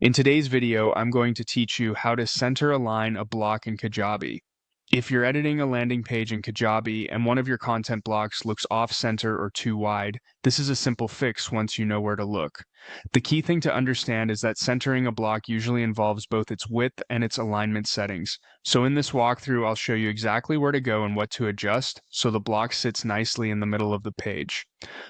In today's video, I'm going to teach you how to center align a block in Kajabi. If you're editing a landing page in Kajabi and one of your content blocks looks off-center or too wide, this is a simple fix once you know where to look. The key thing to understand is that centering a block usually involves both its width and its alignment settings. So in this walkthrough, I'll show you exactly where to go and what to adjust so the block sits nicely in the middle of the page.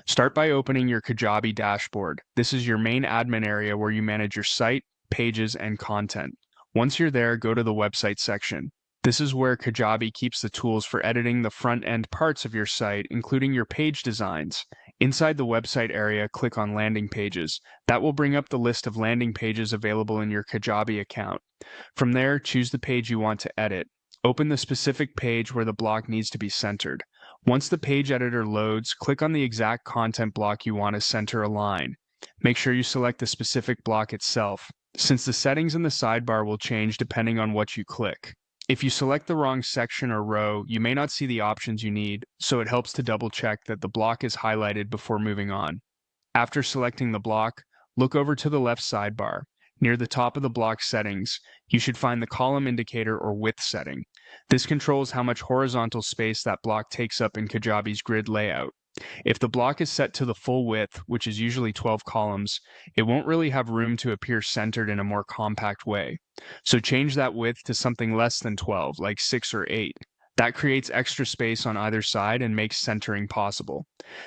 Start by opening your Kajabi dashboard. This is your main admin area where you manage your site, pages, and content. Once you're there, go to the website section. This is where Kajabi keeps the tools for editing the front-end parts of your site, including your page designs. Inside the website area, click on Landing Pages. That will bring up the list of landing pages available in your Kajabi account. From there, choose the page you want to edit. Open the specific page where the block needs to be centered. Once the page editor loads, click on the exact content block you want to center align. Make sure you select the specific block itself, since the settings in the sidebar will change depending on what you click. If you select the wrong section or row, you may not see the options you need, so it helps to double check that the block is highlighted before moving on. After selecting the block, look over to the left sidebar. Near the top of the block settings, you should find the column indicator or width setting. This controls how much horizontal space that block takes up in Kajabi's grid layout. If the block is set to the full width, which is usually 12 columns, it won't really have room to appear centered in a more compact way. So change that width to something less than 12, like 6 or 8. That creates extra space on either side and makes centering possible.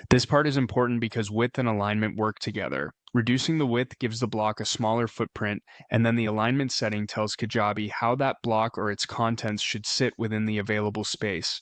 This part is important because width and alignment work together. Reducing the width gives the block a smaller footprint, and then the alignment setting tells Kajabi how that block or its contents should sit within the available space.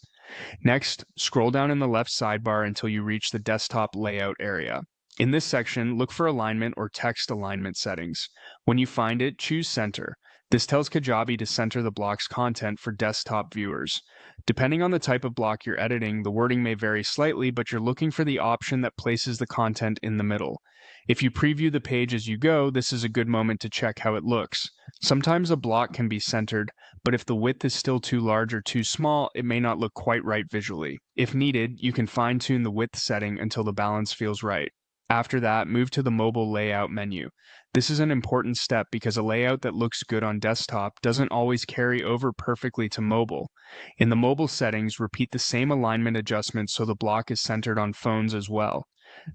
Next, scroll down in the left sidebar until you reach the desktop layout area. In this section, look for alignment or text alignment settings. When you find it, choose Center. This tells Kajabi to center the block's content for desktop viewers. Depending on the type of block you're editing, the wording may vary slightly, but you're looking for the option that places the content in the middle. If you preview the page as you go, this is a good moment to check how it looks. Sometimes a block can be centered, but if the width is still too large or too small, it may not look quite right visually. If needed, you can fine-tune the width setting until the balance feels right. After that, move to the mobile layout menu. This is an important step because a layout that looks good on desktop doesn't always carry over perfectly to mobile. In the mobile settings, repeat the same alignment adjustments so the block is centered on phones as well.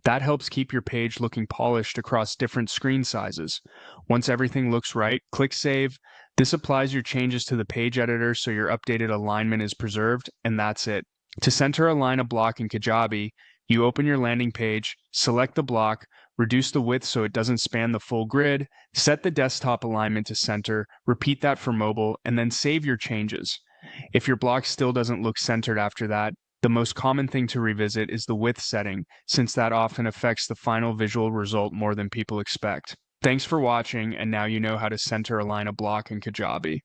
That helps keep your page looking polished across different screen sizes. Once everything looks right, click Save. This applies your changes to the page editor so your updated alignment is preserved, and that's it. To center align a block in Kajabi, you open your landing page, select the block, reduce the width so it doesn't span the full grid, set the desktop alignment to center, repeat that for mobile, and then save your changes. If your block still doesn't look centered after that, the most common thing to revisit is the width setting, since that often affects the final visual result more than people expect. Thanks for watching, and now you know how to center align a block in Kajabi.